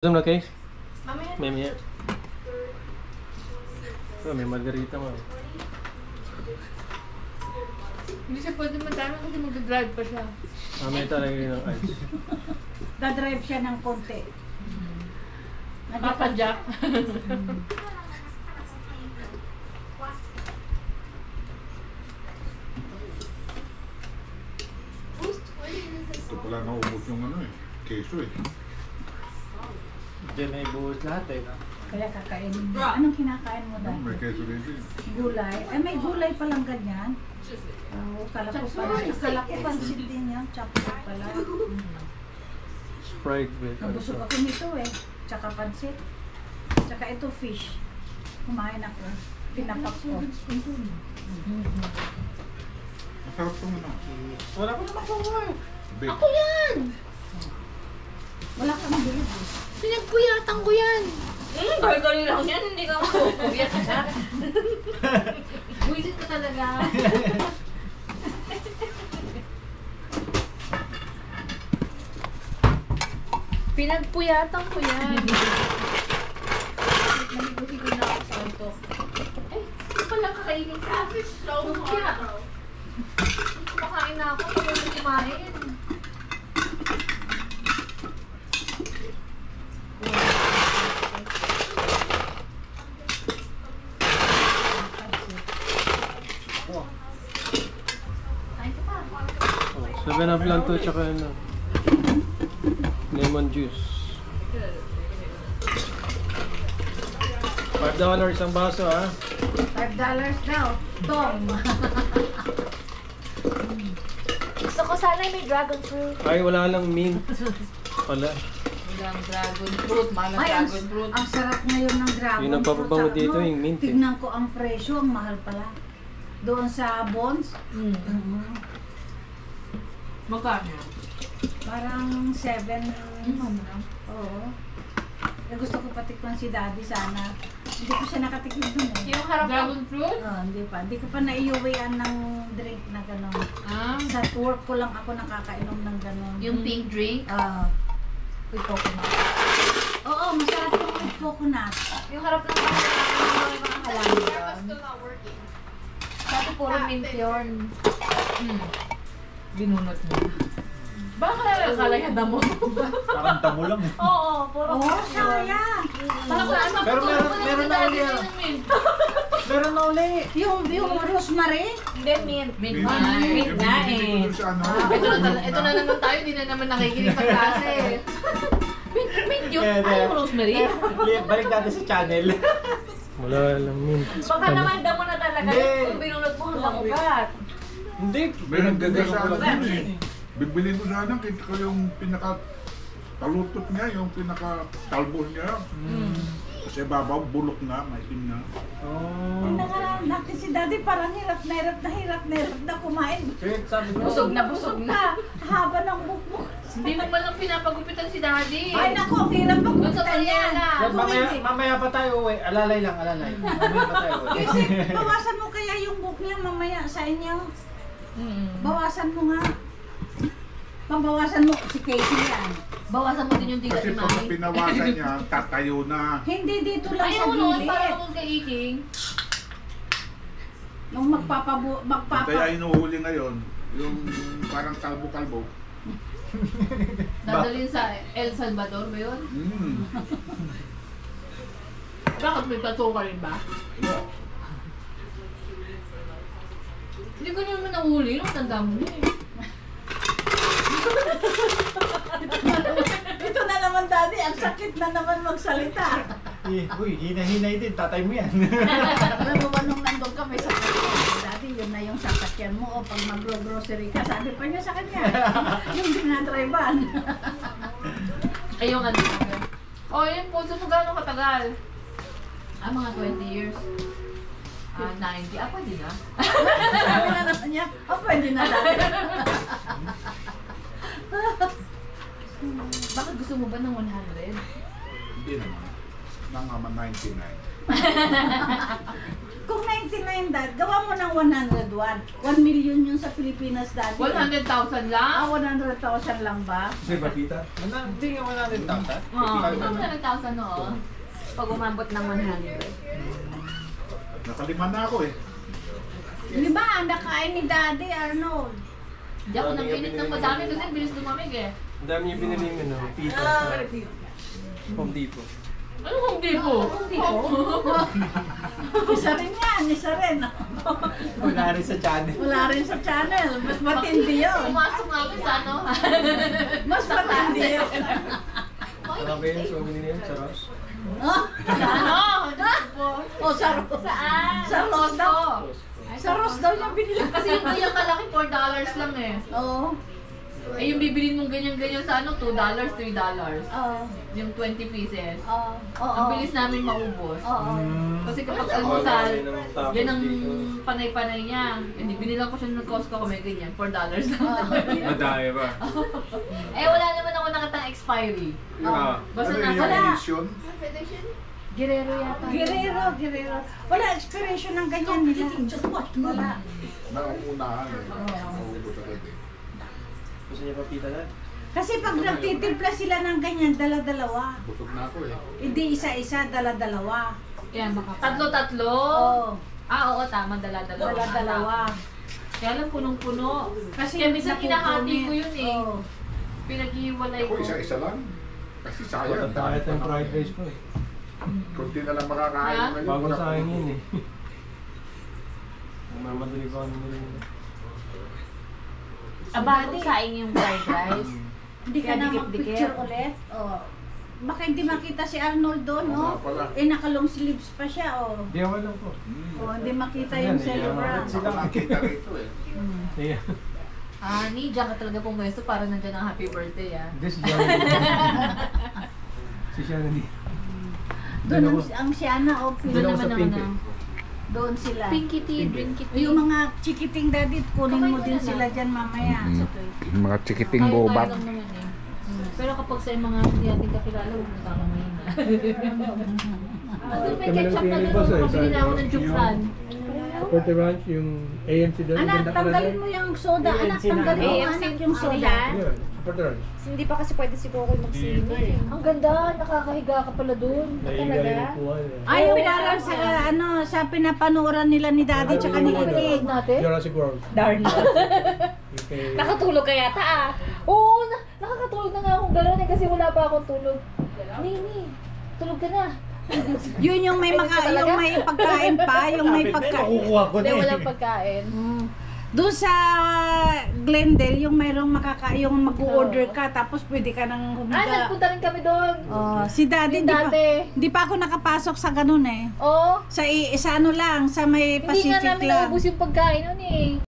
Gusto mo na cake? Mamaya. Mamaya. Oh, may margarita mo. Hindi siya pwede magkano kasi mag-drive pa siya. Mamaya talaga yun ng ice. Dadrive siya ng konti. Papa Jack. Ito pala naubos yung ano eh, keso eh. Diyan ay buhos lahat eh. No? Kaya kakainin mo. Anong kinakain mo May dati? keso rin din. Gulay? Ay, may gulay palang ganyan. Oo, kala ko pansit din yan. Chopsuey pala. Sprite with Nabusog ako nito eh. Tsaka pansit. Tsaka ito fish. Kumain ako. Pinapak ko. Masarap itong ano. Wala ko naman kuha eh. Bake. Ako yan! Wala kang bilib eh. Pinagpuyatan ko yan. Gargari lang yan, hindi ka makupuyat siya. Buisit ka talaga. Pinagpuyatan ko yan. Nalibuti ko na ako sa ito. Eh, ito pala kakainin ka. Lumpia. Kumakain na ako, pag hindi kumain. Kain ka pa. Oh, 7 up lang to, tsaka ano. Lemon juice. $5 isang baso ah. $5 daw. Tom. Gusto ko sana may dragon fruit. Ay, wala lang mint. Wala. Walang dragon fruit, mahal Ay, dragon fruit. ang sarap ngayon ng dragon Yun ang papabango fruit. dito, yung mint eh. Tignan ko ang presyo, ang mahal pala. Doon sa bonds, Magkano? parang 7. Oo. Eh, gusto ko patikman si Daddy sana. Hindi ko siya nakatikman dun eh. Yung harap dragon fruit? Hindi pa. Hindi ko pa naiuwian ng drink na gano'n. Ah, Sa work ko lang ako nakakainom ng gano'n. yung pink drink? With coconut. Oo, masarap yung with coconut. Yung harap ng mga halaman. Sabi puro mint yun. Binunot mo. Baka kalayada mo. Parang tamo lang eh. Oo, puro Oo, mint yun. sayang. Pero meron na uli ah. Meron na uli. Yung rosemary. Hindi, mint. Mint Mint. nga. Mint Yung nga binibili ko eh. dun sa ano. Ito na naman tayo, di na naman nakikinig sa klase. Mint yun. Ay, yung rosemary. Balik natin sa channel. Wala lang mint. Baka naman damo na talaga Hindi. yung binunot mo hanggang ugat. Hindi. Meron din Pinagdagay sa ko ano lang. dun eh. Bibili ko sana, kita ko yung pinaka talutot niya, yung pinaka talbo niya. Kasi babaw, bulok na, maitim na. Oh. Tingnan natin si Daddy parang hirap na kumain. Kaya sabi ko. Busog na, busog na. Haba ng bukbuk. Hindi mo man lang pinapagupitan si Daddy. Ay naku, ang hirap Doon sa magkutan yan. Panyala. Yan, mamaya pa tayo uwi. Alalay lang, alalay. Mamaya pa tayo uwi. Kasi bawasan mo kaya yung book niya mamaya sa inyo. Bawasan mo nga. Pambawasan mo si Casey yan. Bawasan mo din yung tiga Kasi ni pag Mami. pinawasan niya, tatayo na. Hindi dito lang Ayaw sa mo noon, gilid. parang kung kay Iking. Nung Kaya inuhuli ngayon, yung parang kalbo-kalbo. Dadalhin sa El Salvador ba yun? Bakit may tattoo ka rin ba? Hindi ko naman nahuli, nung tanda mo eh. Ito na naman Daddy, ang sakit na naman magsalita. Uy, hina-hinay din. Tatay mo yan. Alam mo ba nung nandun kami sa kanya, Daddy, yun na yung sasakyan mo o pag mag-grocery ka, sabi pa niya sa kanya, yung dinadrivean. Ay, yung ano sabi. Oh, yun po, so gano'ng katagal? Mga 20 years. 90. Pwede na. Sabi na naman niya, pwede na Daddy. Bakit gusto mo ba ng 100? Hindi naman. na naman 99. Kung 99 dad, gawa mo ng 101. 1 million yun sa Pilipinas dati. 100,000 lang? 100,000 lang ba? Hindi ba, tita? Hindi nga 100,000. Oo, 100,000 oo. Pag umabot ng 100. Nakalima na ako eh. Di ba, nakain ni Daddy Arnold? Hindi ako nagpinit ng madami kasi bilis lumamig eh. Ang dami niya binili yung ano, pita sa Home Depot. Ano kung di po? Isa rin yan, isa rin. Wala rin sa channel. Wala rin sa channel. Mas matindi yun. Pumasok namin sa ano. Mas matindi yun. Marami yun, so binili yun sa Ross. Oh, Sa ano? oh sa Ross. Saan? Sa Ross daw. Sa Ross daw niya binili. Kasi yung ganyan kalaki, $4 lang eh. Oo. Eh yung bibilin mong ganyan-ganyan sa ano, $2, $3. Oo. Yung 20 pieces. Oo. Ang bilis namin maubos. Oo. Kasi kapag almusal, yan ang panay-panay niya. Hindi, binilang ko siya ng Costco kung may ganyan, $4 lang. Madami ba? Eh wala naman ako nakatang expiry. Basta Ano nasa yung edition? Guerrero yata. Guerrero. Wala expiration ng ganyan nila. Wala. Nauunahan eh. Naubos agad eh. Gusto niya pa pita na? Kasi pag nagtitimpla sila ng ganyan, dala-dalawa. Busog na ako eh. Hindi isa-isa, dala-dalawa. Yan, tatlo-tatlo. Oo. Oo, tama, dala-dalawa. Dala-dalawa. Kaya lang punong-puno. Kasi Kaya minsan kinahati ko yun eh. Oo. Pinaghiwalay Ako ko. isa-isa lang. Kasi sayang. Kahit ang fried rice po eh. Kunti na lang makakain Ha? ngayon. Bago sa akin yun eh. Mamadali pa ako nila. Aba, saing yung fried rice. Hindi ka Kaya na dikit-dikit. mag-picture ulit. Oh. Baka hindi makita si Arnold doon, Oo no? nga pala. Eh, naka-long sleeves pa siya, oh. Di ako lang po. Oh, hindi makita Ayan, yung ayan. celebra. Ako nakita rito eh. Yeah. Ni, diyan ka talaga pumwesto para nandyan ang happy birthday ah. This is Johnny. Si Shannon. Doon ang Siana, oh, Doon ako sa naman pink ako eh. doon sila. Pinky tea, drinky tea. Yung mga chikiting daddy, kunin mo din sila dyan mamaya. Mga chikiting Tayo lang naman eh. Pero kapag sa mga hindi natin kakilala, huwag na tama ngayon na. Doon may Kami ng ketchup na feeling doon, ko, sir, makabili na ako ng yung- Jukran. Forte Ranch, yung AMC doon. Anak, ganda pala tanggalin doon. mo yung soda. Anak, tanggalin mo anak yung soda. Yun, Forte Ranch. Hindi pa kasi pwede si Coco magsino eh. Ang ganda, nakakahiga ka pala doon. Naiga yung upuan eh. Ay, yung parang sa, ano, sa pinapanuran nila ni daddy tsaka ni Itig. Natin? Jurassic World. Darn. Yung kay- Nakatulog ka yata ah. Oo, nakakatulog na nga akong gano'n eh kasi wala pa akong tulog. Nini, tulog ka na. Yun yung may yung may pagkain pa, yung may pagkain. Kukuha ko na Hindi, eh. walang pagkain. Doon sa Glendale, yung mayroong yung mag-order ka, tapos pwede ka nang humiga. Nagpunta rin kami doon. Oh, si daddy, Yung di pa, dati. di pa ako nakapasok sa ganun eh. Oo. Sa ano lang, sa may Hindi nga Pacific namin lang. naubos yung pagkain nun eh.